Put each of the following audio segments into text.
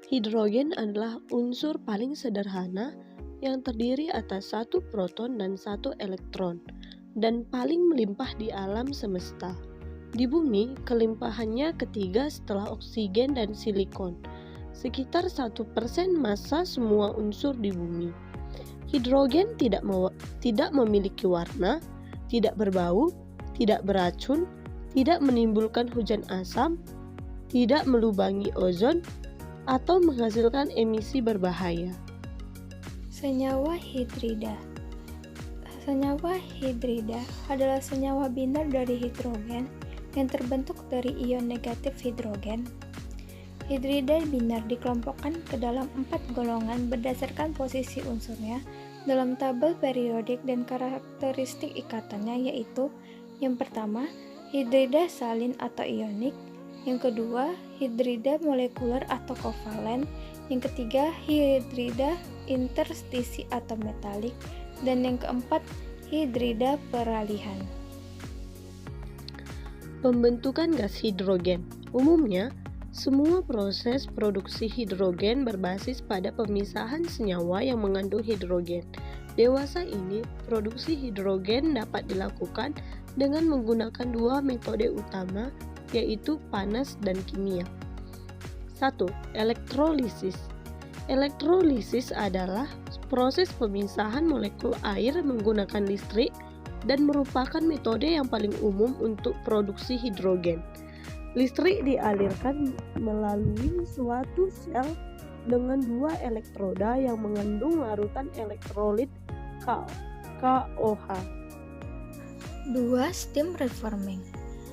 Hidrogen adalah unsur paling sederhana yang terdiri atas satu proton dan satu elektron, dan paling melimpah di alam semesta. Di bumi, kelimpahannya ketiga setelah oksigen dan silikon, sekitar 1% massa semua unsur di bumi. Hidrogen tidak memiliki warna, tidak berbau, tidak beracun, tidak menimbulkan hujan asam, tidak melubangi ozon, atau menghasilkan emisi berbahaya. Senyawa hidrida. Senyawa hidrida adalah senyawa binar dari hidrogen yang terbentuk dari ion negatif hidrogen. Hidrida binar dikelompokkan ke dalam 4 golongan berdasarkan posisi unsurnya dalam tabel periodik dan karakteristik ikatannya, yaitu yang pertama, hidrida salin atau ionik, yang kedua, hidrida molekuler atau kovalen, yang ketiga, hidrida interstisi atau metalik, dan yang keempat, hidrida peralihan. Pembentukan gas hidrogen. Umumnya, semua proses produksi hidrogen berbasis pada pemisahan senyawa yang mengandung hidrogen. Dewasa ini, produksi hidrogen dapat dilakukan dengan menggunakan dua metode utama, yaitu panas dan kimia. 1. Elektrolisis. Elektrolisis adalah proses pemisahan molekul air menggunakan listrik dan merupakan metode yang paling umum untuk produksi hidrogen. Listrik dialirkan melalui suatu sel dengan dua elektroda yang mengandung larutan elektrolit KOH. 2. Steam reforming.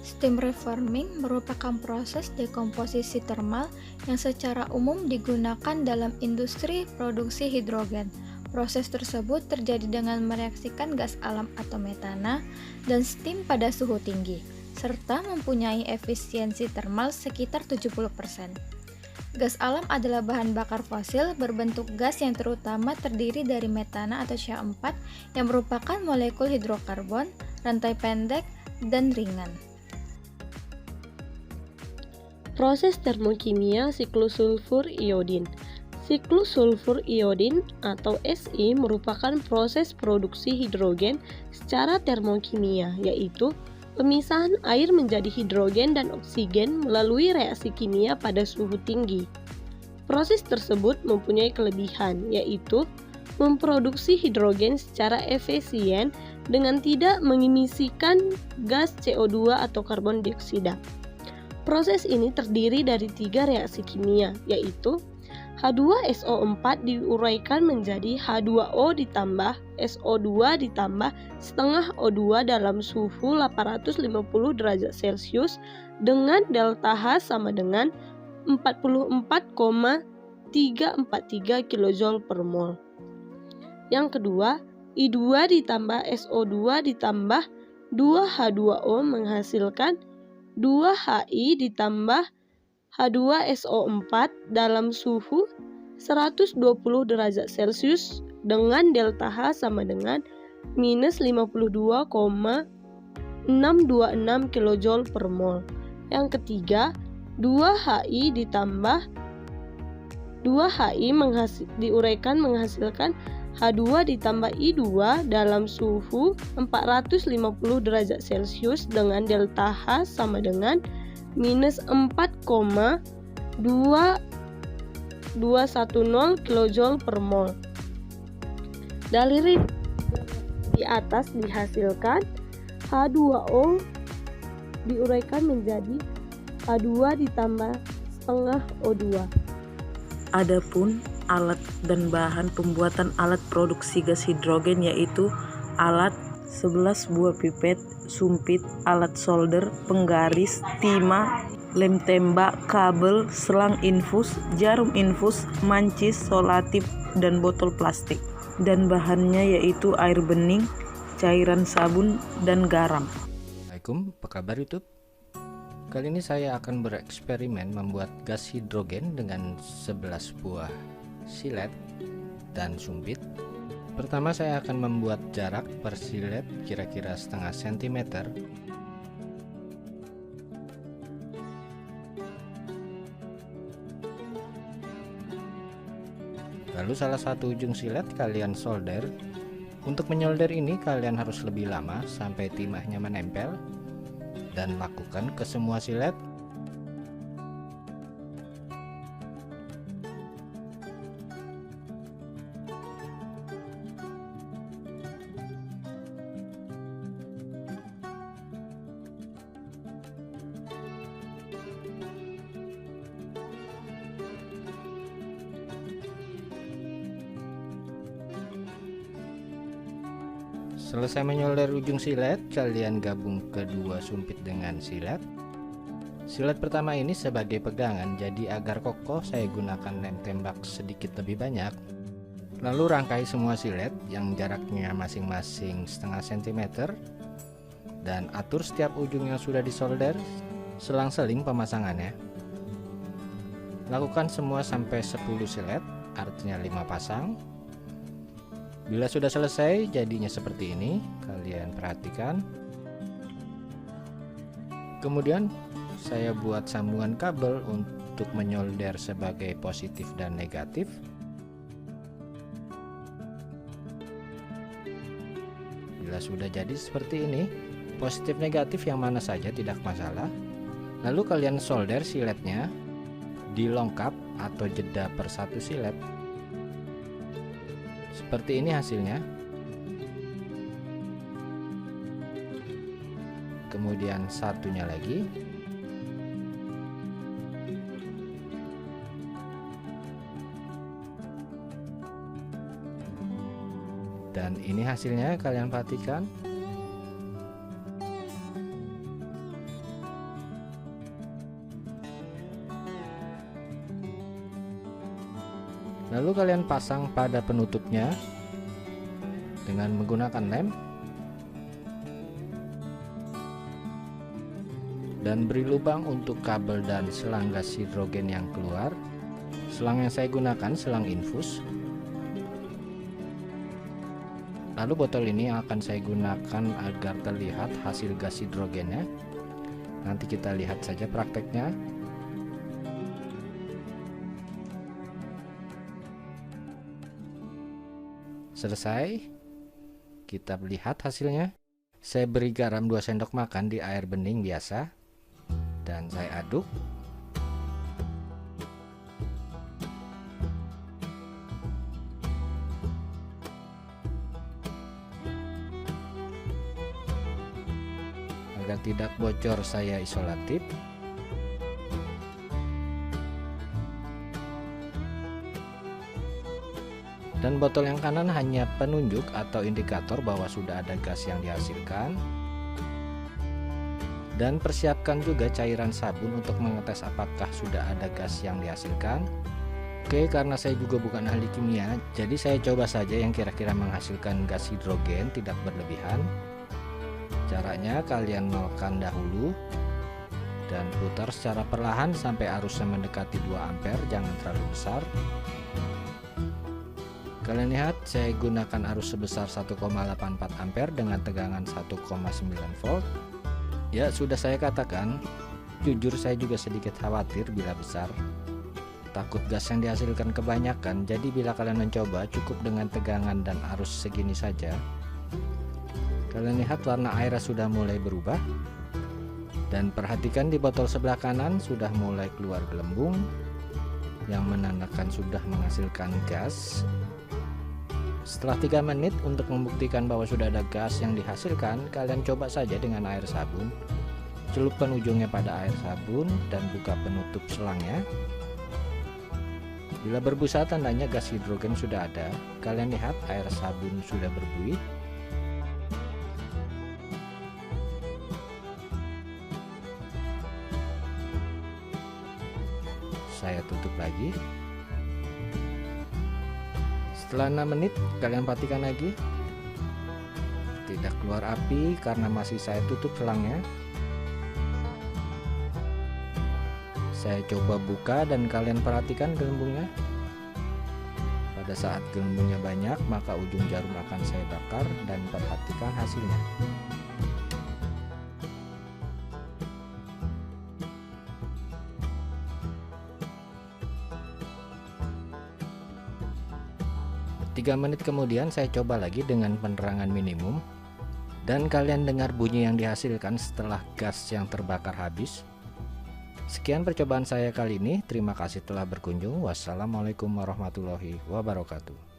Steam reforming merupakan proses dekomposisi termal yang secara umum digunakan dalam industri produksi hidrogen. Proses tersebut terjadi dengan mereaksikan gas alam atau metana dan steam pada suhu tinggi, serta mempunyai efisiensi termal sekitar 70%. Gas alam adalah bahan bakar fosil berbentuk gas yang terutama terdiri dari metana atau CH4 yang merupakan molekul hidrokarbon, rantai pendek, dan ringan. Proses termokimia siklus sulfur iodin. Siklus sulfur iodin atau Si merupakan proses produksi hidrogen secara termokimia, yaitu pemisahan air menjadi hidrogen dan oksigen melalui reaksi kimia pada suhu tinggi. Proses tersebut mempunyai kelebihan, yaitu memproduksi hidrogen secara efisien dengan tidak mengimisikan gas CO2 atau karbon dioksida. Proses ini terdiri dari 3 reaksi kimia, yaitu H2SO4 diuraikan menjadi H2O ditambah SO2 ditambah setengah O2 dalam suhu 850 derajat Celcius dengan delta H sama dengan 44,343 kJ per mol. Yang kedua, I2 ditambah SO2 ditambah 2H2O menghasilkan 2Hi ditambah H2SO4 dalam suhu 120 derajat Celcius dengan delta H sama dengan minus 52,626 kJ per mol. Yang ketiga, 2Hi ditambah 2Hi diuraikan menghasilkan H2 ditambah I2 dalam suhu 450 derajat Celcius dengan delta H sama dengan minus 4,2210 kJ per mol. Dari di atas dihasilkan H2O diuraikan menjadi H2 ditambah setengah O2. Adapun alat dan bahan pembuatan alat produksi gas hidrogen yaitu alat 11 buah pipet, sumpit, alat solder, penggaris, timah, lem tembak, kabel, selang infus, jarum infus, mancis, solatif, dan botol plastik. Dan bahannya yaitu air bening, cairan sabun, dan garam. Assalamualaikum, apa kabar YouTube? Kali ini saya akan bereksperimen membuat gas hidrogen dengan 11 buah silet dan sumpit. Pertama saya akan membuat jarak per silet kira-kira setengah sentimeter. Lalu salah satu ujung silet kalian solder. Untuk menyolder ini kalian harus lebih lama sampai timahnya menempel, dan lakukan ke semua silet. Selesai menyolder ujung silet, kalian gabung kedua sumpit dengan silet. Silet pertama ini sebagai pegangan, jadi agar kokoh saya gunakan lem tembak sedikit lebih banyak. Lalu rangkai semua silet yang jaraknya masing-masing setengah sentimeter, dan atur setiap ujung yang sudah disolder, selang-seling pemasangannya. Lakukan semua sampai 10 silet, artinya 5 pasang. Bila sudah selesai, jadinya seperti ini. Kalian perhatikan. Kemudian saya buat sambungan kabel untuk menyolder sebagai positif dan negatif. Bila sudah jadi seperti ini, positif negatif yang mana saja tidak masalah. Lalu kalian solder siletnya di longkap atau jeda per satu silet. Seperti ini hasilnya. Kemudian satunya lagi. Dan ini hasilnya, kalian perhatikan. Lalu kalian pasang pada penutupnya dengan menggunakan lem, dan beri lubang untuk kabel dan selang gas hidrogen yang keluar. Selang yang saya gunakan selang infus. Lalu botol ini akan saya gunakan agar terlihat hasil gas hidrogennya. Nanti kita lihat saja prakteknya. Selesai, kita lihat hasilnya. Saya beri garam 2 sendok makan di air bening biasa, dan saya aduk. Agar tidak bocor, saya isolatif. Dan botol yang kanan hanya penunjuk atau indikator bahwa sudah ada gas yang dihasilkan. Dan persiapkan juga cairan sabun untuk mengetes apakah sudah ada gas yang dihasilkan. Oke, karena saya juga bukan ahli kimia, jadi saya coba saja yang kira-kira menghasilkan gas hidrogen tidak berlebihan. Caranya kalian nolkan dahulu dan putar secara perlahan sampai arusnya mendekati 2 ampere, jangan terlalu besar. Kalian lihat, saya gunakan arus sebesar 1,84 ampere dengan tegangan 1,9 volt. Ya, sudah saya katakan, jujur saya juga sedikit khawatir bila besar. Takut gas yang dihasilkan kebanyakan, jadi bila kalian mencoba cukup dengan tegangan dan arus segini saja. Kalian lihat warna airnya sudah mulai berubah. Dan perhatikan di botol sebelah kanan sudah mulai keluar gelembung yang menandakan sudah menghasilkan gas. Setelah 3 menit untuk membuktikan bahwa sudah ada gas yang dihasilkan, kalian coba saja dengan air sabun. Celupkan ujungnya pada air sabun dan buka penutup selangnya. Bila berbusa tandanya gas hidrogen sudah ada. Kalian lihat air sabun sudah berbuih. Saya tutup lagi. Setelah 6 menit kalian perhatikan lagi, tidak keluar api karena masih saya tutup selangnya. Saya coba buka dan kalian perhatikan gelembungnya. Pada saat gelembungnya banyak, maka ujung jarum akan saya bakar dan perhatikan hasilnya. 3 menit kemudian saya coba lagi dengan penerangan minimum, dan kalian dengar bunyi yang dihasilkan setelah gas yang terbakar habis. Sekian percobaan saya kali ini, terima kasih telah berkunjung. Wassalamualaikum warahmatullahi wabarakatuh.